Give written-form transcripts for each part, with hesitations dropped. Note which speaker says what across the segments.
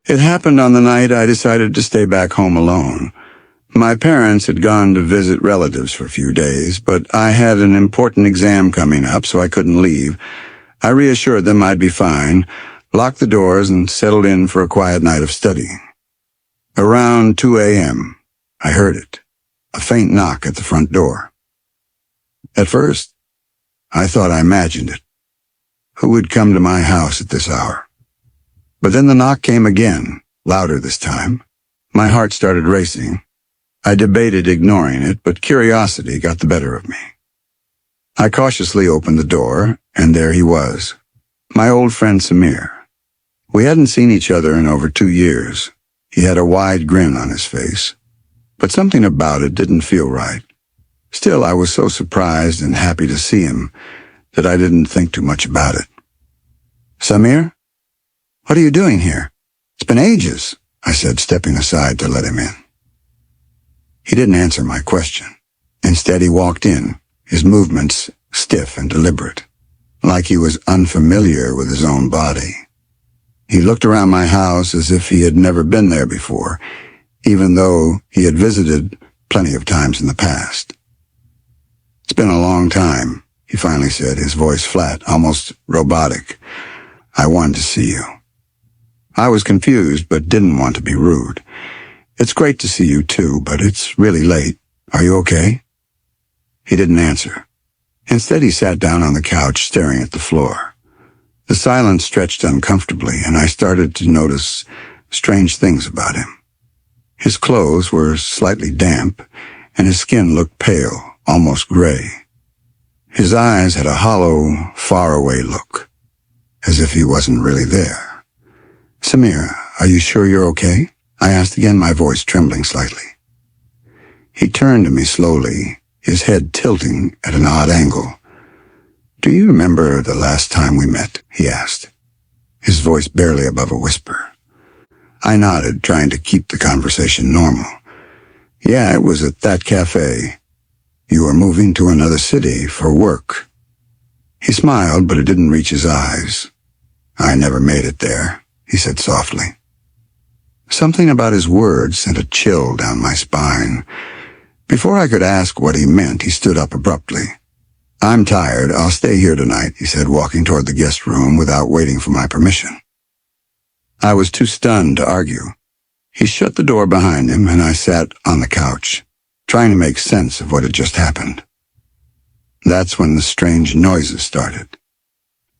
Speaker 1: It happened on the night I decided to stay back home alone. My parents had gone to visit relatives for a few days, but I had an important exam coming up, so I couldn't leave. I reassured them I'd be fine, locked the doors, and settled in for a quiet night of studying. Around 2 a.m., I heard it, a faint knock at the front door. At first, I thought I imagined it. Who would come to my house at this hour? But then the knock came again, louder this time. My heart started racing. I debated ignoring it, but curiosity got the better of me. I cautiously opened the door, and there he was, my old friend Samir. We hadn't seen each other in over 2 years. He had a wide grin on his face, but something about it didn't feel right. Still, I was so surprised and happy to see him that I didn't think too much about it. "Samir? What are you doing here? It's been ages," I said, stepping aside to let him in. He didn't answer my question. Instead, he walked in, his movements stiff and deliberate, like he was unfamiliar with his own body. He looked around my house as if he had never been there before, even though he had visited plenty of times in the past. "It's been a long time," he finally said, his voice flat, almost robotic. "I wanted to see you." I was confused, but didn't want to be rude. "It's great to see you too, but it's really late. Are you okay?" He didn't answer. Instead, he sat down on the couch, staring at the floor. The silence stretched uncomfortably, and I started to notice strange things about him. His clothes were slightly damp, and his skin looked pale, almost gray. His eyes had a hollow, far-away look, as if he wasn't really there. "Samir, are you sure you're okay?" I asked again, my voice trembling slightly. He turned to me slowly, his head tilting at an odd angle. "Do you remember the last time we met?" he asked, his voice barely above a whisper. I nodded, trying to keep the conversation normal. "Yeah, it was at that cafe. You were moving to another city for work." He smiled, but it didn't reach his eyes. "I never made it there," he said softly. Something about his words sent a chill down my spine. Before I could ask what he meant, he stood up abruptly. "I'm tired. I'll stay here tonight," he said, walking toward the guest room without waiting for my permission. I was too stunned to argue. He shut the door behind him, and I sat on the couch, trying to make sense of what had just happened. That's when the strange noises started.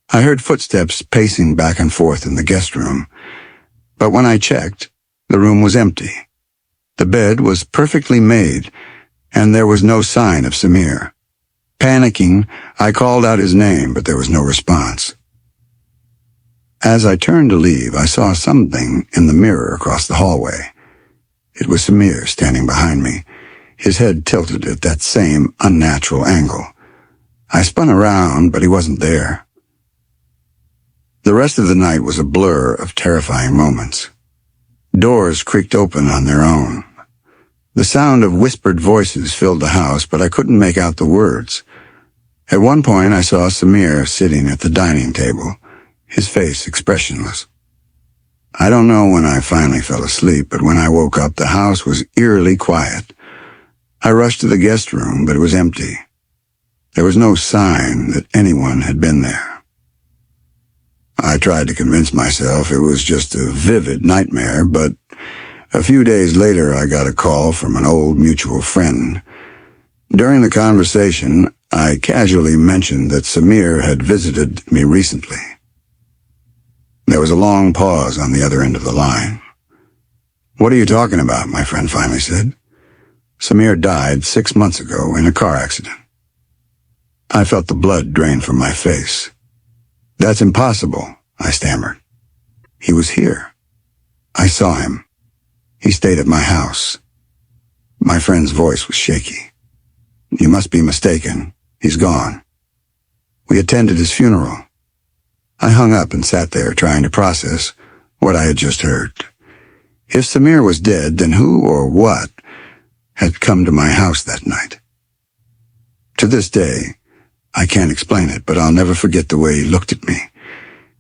Speaker 1: I heard footsteps pacing back and forth in the guest room, but when I checked, the room was empty. The bed was perfectly made, and there was no sign of Samir. Panicking, I called out his name, but there was no response. As I turned to leave, I saw something in the mirror across the hallway. It was Samir standing behind me, his head tilted at that same unnatural angle. I spun around, but he wasn't there. The rest of the night was a blur of terrifying moments. Doors creaked open on their own. The sound of whispered voices filled the house, but I couldn't make out the words. At one point, I saw Samir sitting at the dining table, his face expressionless. I don't know when I finally fell asleep, but when I woke up, the house was eerily quiet. I rushed to the guest room, but it was empty. There was no sign that anyone had been there. I tried to convince myself it was just a vivid nightmare, but a few days later I got a call from an old mutual friend. During the conversation, I casually mentioned that Samir had visited me recently. There was a long pause on the other end of the line. "What are you talking about?" my friend finally said. "Samir died 6 months ago in a car accident." I felt the blood drain from my face. "That's impossible," I stammered. "He was here. I saw him. He stayed at my house." My friend's voice was shaky. "You must be mistaken. He's gone. We attended his funeral." I hung up and sat there trying to process what I had just heard. If Samir was dead, then who or what had come to my house that night? To this day, I can't explain it, but I'll never forget the way he looked at me.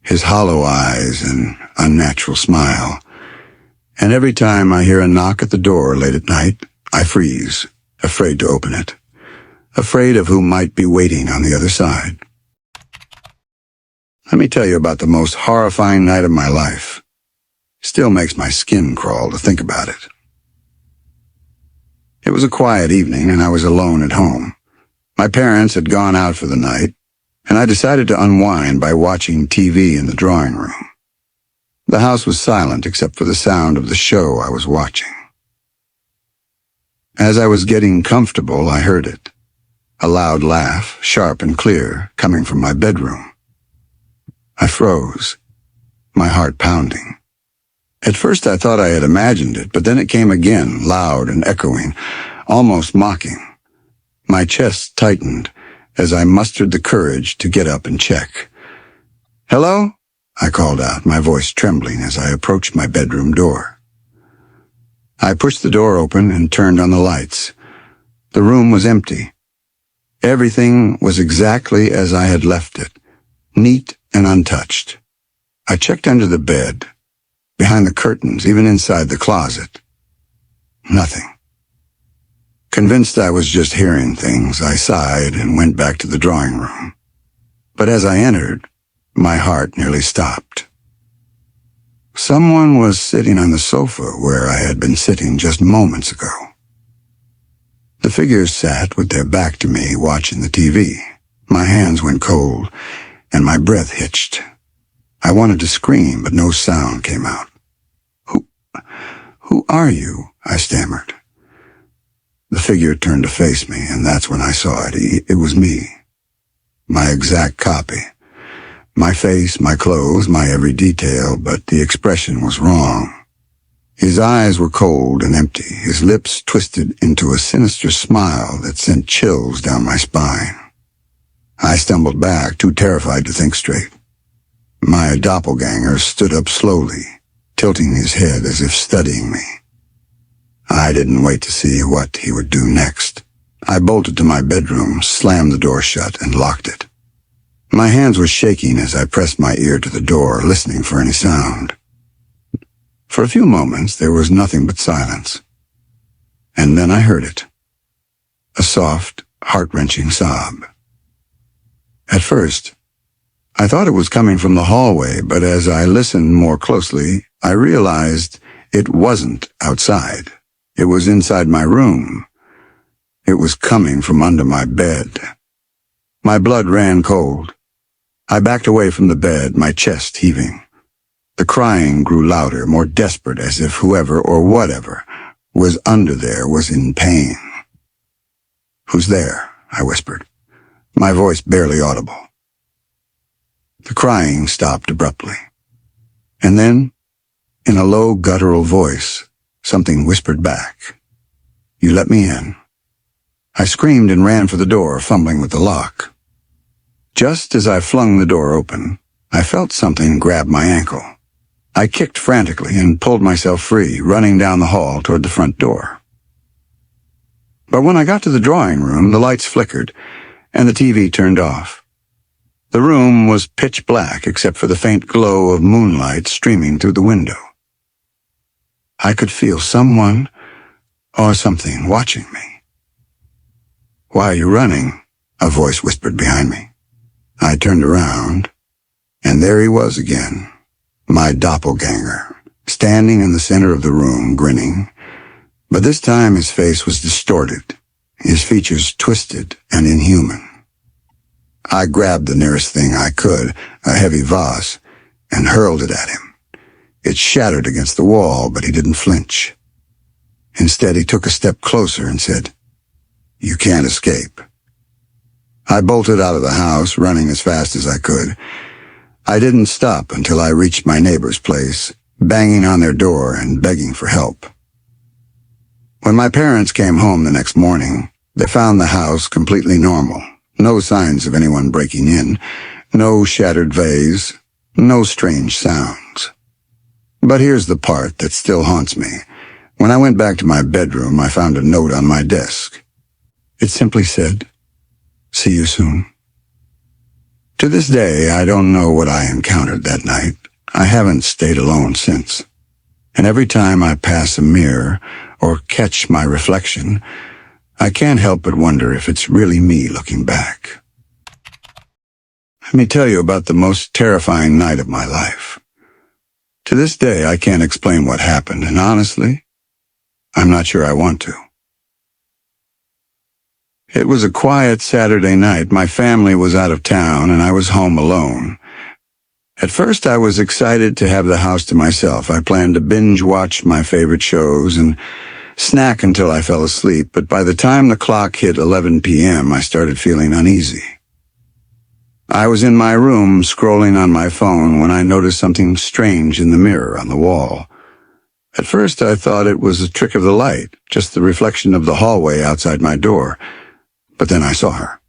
Speaker 1: His hollow eyes and unnatural smile. And every time I hear a knock at the door late at night, I freeze, afraid to open it, afraid of who might be waiting on the other side. Let me tell you about the most horrifying night of my life. Still makes my skin crawl to think about it. It was a quiet evening, and I was alone at home. My parents had gone out for the night, and I decided to unwind by watching TV in the drawing room. The house was silent except for the sound of the show I was watching. As I was getting comfortable, I heard it. A loud laugh, sharp and clear, coming from my bedroom. I froze, my heart pounding. At first I thought I had imagined it, but then it came again, loud and echoing, almost mocking. My chest tightened as I mustered the courage to get up and check. "Hello?" I called out, my voice trembling as I approached my bedroom door. I pushed the door open and turned on the lights. The room was empty. Everything was exactly as I had left it, neat and untouched. I checked under the bed, behind the curtains, even inside the closet. Nothing. Convinced I was just hearing things, I sighed and went back to the drawing room. But as I entered, my heart nearly stopped. Someone was sitting on the sofa where I had been sitting just moments ago. The figures sat with their back to me, watching the TV. My hands went cold, and my breath hitched. I wanted to scream, but no sound came out. Who are you?" I stammered. The figure turned to face me, and that's when I saw it. It was me. My exact copy. My face, my clothes, my every detail, but the expression was wrong. His eyes were cold and empty, his lips twisted into a sinister smile that sent chills down my spine. I stumbled back, too terrified to think straight. My doppelganger stood up slowly, tilting his head as if studying me. I didn't wait to see what he would do next. I bolted to my bedroom, slammed the door shut, and locked it. My hands were shaking as I pressed my ear to the door, listening for any sound. For a few moments, there was nothing but silence. And then I heard it. A soft, heart-wrenching sob. At first, I thought it was coming from the hallway, but as I listened more closely, I realized it wasn't outside. It was inside my room. It was coming from under my bed. My blood ran cold. I backed away from the bed, my chest heaving. The crying grew louder, more desperate, as if whoever or whatever was under there was in pain. "Who's there?" I whispered, my voice barely audible. The crying stopped abruptly. And then, in a low, guttural voice, something whispered back. "You let me in." I screamed and ran for the door, fumbling with the lock. Just as I flung the door open, I felt something grab my ankle. I kicked frantically and pulled myself free, running down the hall toward the front door. But when I got to the drawing room, the lights flickered, and the TV turned off. The room was pitch black except for the faint glow of moonlight streaming through the window. I could feel someone or something watching me. "Why are you running?" a voice whispered behind me. I turned around, and there he was again, my doppelganger, standing in the center of the room, grinning. But this time his face was distorted, his features twisted and inhuman. I grabbed the nearest thing I could, a heavy vase, and hurled it at him. It shattered against the wall, but he didn't flinch. Instead, he took a step closer and said, "You can't escape." I bolted out of the house, running as fast as I could. I didn't stop until I reached my neighbor's place, banging on their door and begging for help. When my parents came home the next morning, they found the house completely normal. No signs of anyone breaking in, no shattered vase, no strange sounds. But here's the part that still haunts me. When I went back to my bedroom, I found a note on my desk. It simply said, "See you soon." To this day, I don't know what I encountered that night. I haven't stayed alone since. and every time I pass a mirror or catch my reflection, I can't help but wonder if it's really me looking back. Let me tell you about the most terrifying night of my life. To this day, I can't explain what happened, and honestly, I'm not sure I want to. It was a quiet Saturday night. My family was out of town, and I was home alone. At first, I was excited to have the house to myself. I planned to binge-watch my favorite shows and snack until I fell asleep, but by the time the clock hit 11 p.m., I started feeling uneasy. I was in my room scrolling on my phone when I noticed something strange in the mirror on the wall. At first, I thought it was a trick of the light, just the reflection of the hallway outside my door. But then I saw her.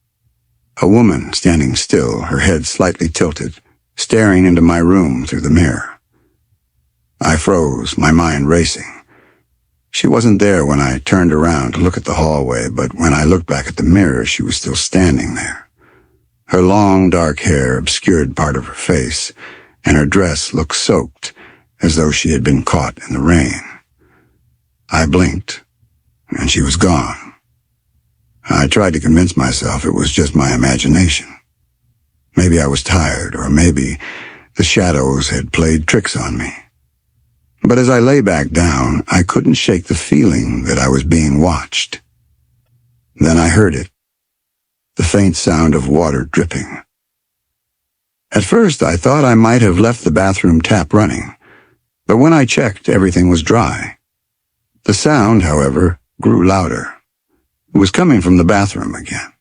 Speaker 1: A woman standing still, her head slightly tilted, staring into my room through the mirror. I froze, my mind racing. She wasn't there when I turned around to look at the hallway, but when I looked back at the mirror, she was still standing there. Her long, dark hair obscured part of her face, and her dress looked soaked, as though she had been caught in the rain. I blinked, and she was gone. I tried to convince myself it was just my imagination. Maybe I was tired, or maybe the shadows had played tricks on me. But as I lay back down, I couldn't shake the feeling that I was being watched. Then I heard it. The faint sound of water dripping. At first, I thought I might have left the bathroom tap running, but when I checked, everything was dry. The sound, however, grew louder. It was coming from the bathroom again.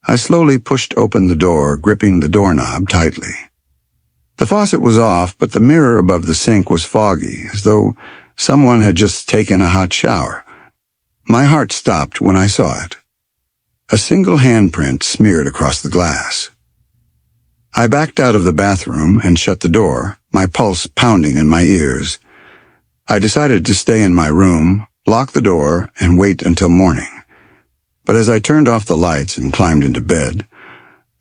Speaker 1: I slowly pushed open the door, gripping the doorknob tightly. The faucet was off, but the mirror above the sink was foggy, as though someone had just taken a hot shower. My heart stopped when I saw it. A single handprint smeared across the glass. I backed out of the bathroom and shut the door, my pulse pounding in my ears. I decided to stay in my room, lock the door, and wait until morning. But as I turned off the lights and climbed into bed,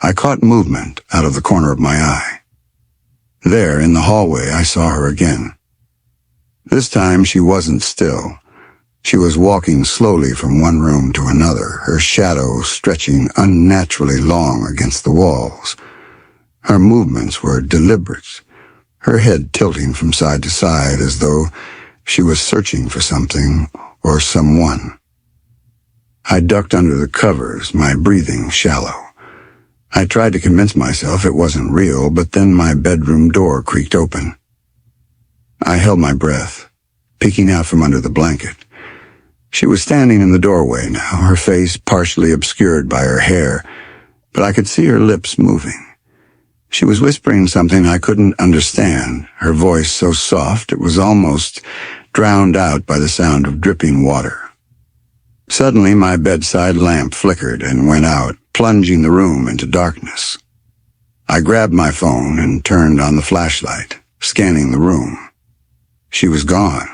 Speaker 1: I caught movement out of the corner of my eye. There, in the hallway, I saw her again. This time she wasn't still. She was walking slowly from one room to another, her shadow stretching unnaturally long against the walls. Her movements were deliberate, her head tilting from side to side as though she was searching for something or someone. I ducked under the covers, my breathing shallow. I tried to convince myself it wasn't real, but then my bedroom door creaked open. I held my breath, peeking out from under the blanket. She was standing in the doorway now, her face partially obscured by her hair, but I could see her lips moving. She was whispering something I couldn't understand, her voice so soft it was almost drowned out by the sound of dripping water. Suddenly, my bedside lamp flickered and went out, plunging the room into darkness. I grabbed my phone and turned on the flashlight, scanning the room. She was gone.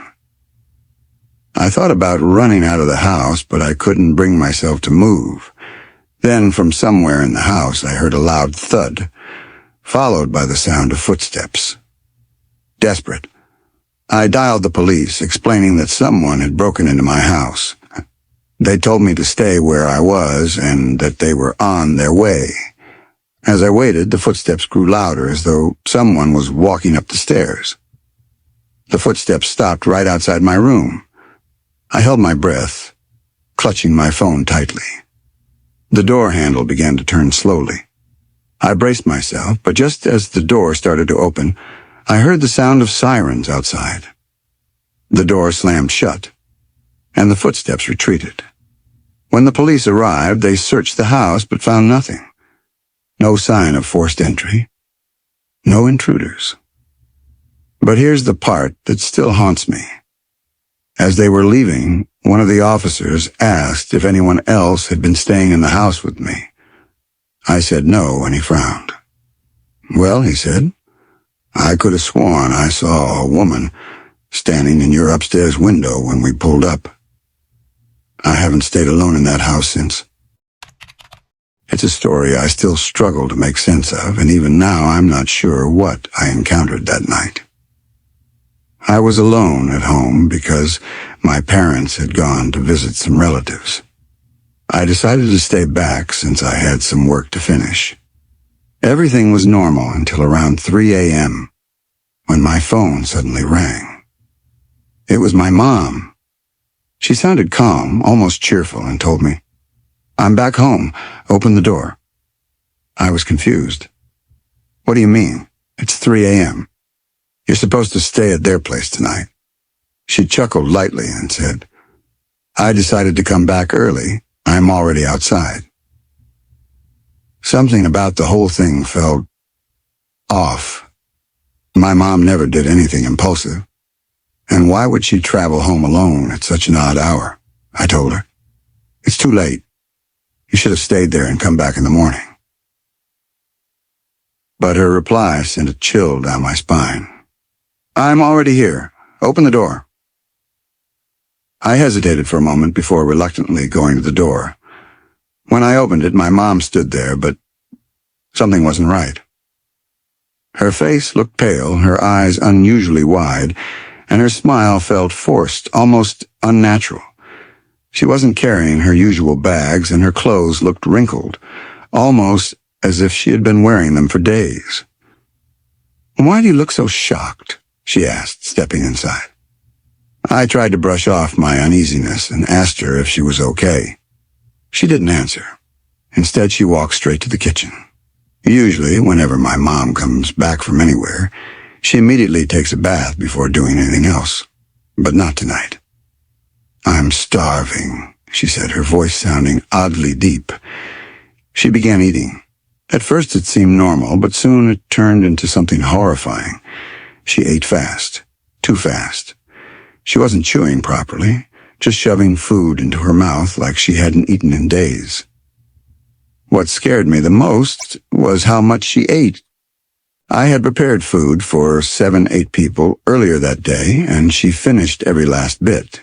Speaker 1: I thought about running out of the house, but I couldn't bring myself to move. Then, from somewhere in the house, I heard a loud thud, followed by the sound of footsteps. Desperate, I dialed the police, explaining that someone had broken into my house. They told me to stay where I was and that they were on their way. As I waited, the footsteps grew louder, as though someone was walking up the stairs. The footsteps stopped right outside my room. I held my breath, clutching my phone tightly. The door handle began to turn slowly. I braced myself, but just as the door started to open, I heard the sound of sirens outside. The door slammed shut, and the footsteps retreated. When the police arrived, they searched the house but found nothing. No sign of forced entry. No intruders. But here's the part that still haunts me. As they were leaving, one of the officers asked if anyone else had been staying in the house with me. I said no, and he frowned. Well, he said, I could have sworn I saw a woman standing in your upstairs window when we pulled up. I haven't stayed alone in that house since. It's a story I still struggle to make sense of, and even now I'm not sure what I encountered that night. I was alone at home because my parents had gone to visit some relatives. I decided to stay back since I had some work to finish. Everything was normal until around 3 a.m. when my phone suddenly rang. It was my mom. She sounded calm, almost cheerful, and told me, "I'm back home. Open the door." I was confused. "What do you mean? It's 3 a.m. You're supposed to stay at their place tonight." She chuckled lightly and said, "I decided to come back early. I'm already outside." Something about the whole thing felt off. My mom never did anything impulsive. And why would she travel home alone at such an odd hour? I told her. "It's too late. You should have stayed there and come back in the morning." But her reply sent a chill down my spine. "I'm already here. Open the door." I hesitated for a moment before reluctantly going to the door. When I opened it, my mom stood there, but something wasn't right. Her face looked pale, her eyes unusually wide, and her smile felt forced, almost unnatural. She wasn't carrying her usual bags, and her clothes looked wrinkled, almost as if she had been wearing them for days. "Why do you look so shocked?" she asked, stepping inside. I tried to brush off my uneasiness and asked her if she was okay. She didn't answer. Instead, she walked straight to the kitchen. Usually, whenever my mom comes back from anywhere, she immediately takes a bath before doing anything else. But not tonight. "I'm starving," she said, her voice sounding oddly deep. She began eating. At first it seemed normal, but soon it turned into something horrifying. She ate fast. Too fast. She wasn't chewing properly, just shoving food into her mouth like she hadn't eaten in days. What scared me the most was how much she ate. I had prepared food for 7-8 people earlier that day, and she finished every last bit.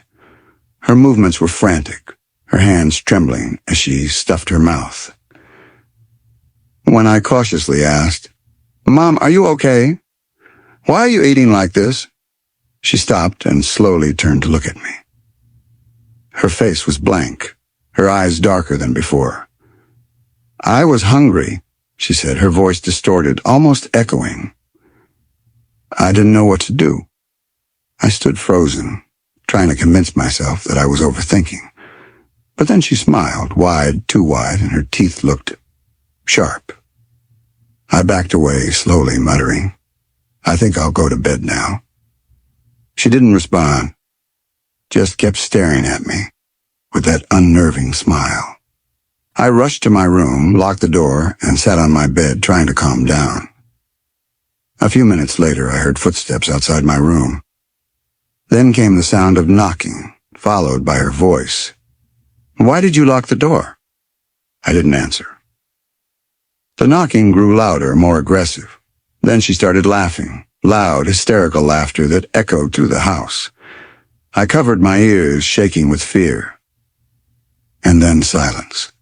Speaker 1: Her movements were frantic, her hands trembling as she stuffed her mouth. When I cautiously asked, "Mom, are you okay? Why are you eating like this?" she stopped and slowly turned to look at me. Her face was blank, her eyes darker than before. "I was hungry," she said, her voice distorted, almost echoing. I didn't know what to do. I stood frozen, trying to convince myself that I was overthinking. But then she smiled, wide, too wide, and her teeth looked sharp. I backed away, slowly muttering, "I think I'll go to bed now." She didn't respond, just kept staring at me with that unnerving smile. I rushed to my room, locked the door, and sat on my bed trying to calm down. A few minutes later, I heard footsteps outside my room. Then came the sound of knocking, followed by her voice. "Why did you lock the door?" I didn't answer. The knocking grew louder, more aggressive. Then she started laughing, loud, hysterical laughter that echoed through the house. I covered my ears, shaking with fear. And then silence.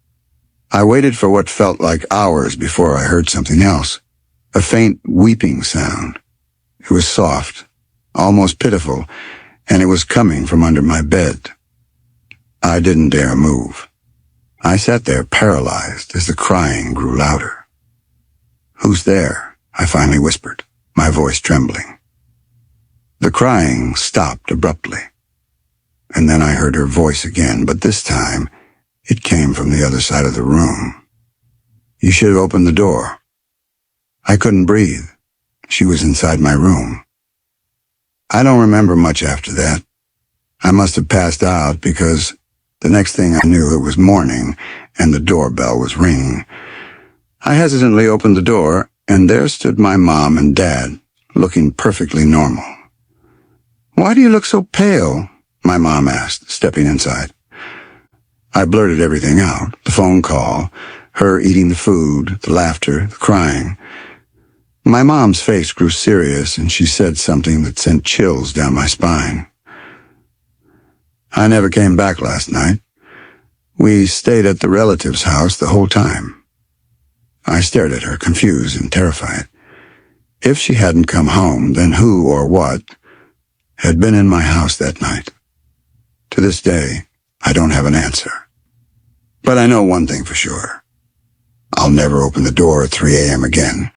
Speaker 1: I waited for what felt like hours before I heard something else, a faint weeping sound. It was soft, almost pitiful, and it was coming from under my bed. I didn't dare move. I sat there paralyzed as the crying grew louder. "Who's there?" I finally whispered, my voice trembling. The crying stopped abruptly, and then I heard her voice again, but this time it came from the other side of the room. "You should have opened the door." I couldn't breathe. She was inside my room. I don't remember much after that. I must have passed out because the next thing I knew, it was morning and the doorbell was ringing. I hesitantly opened the door, and there stood my mom and dad, looking perfectly normal. "Why do you look so pale?" my mom asked, stepping inside. I blurted everything out, the phone call, her eating the food, the laughter, the crying. My mom's face grew serious, and she said something that sent chills down my spine. "I never came back last night. We stayed at the relative's house the whole time." I stared at her, confused and terrified. If she hadn't come home, then who or what had been in my house that night. To this day, I don't have an answer. But I know one thing for sure. I'll never open the door at 3 a.m. again.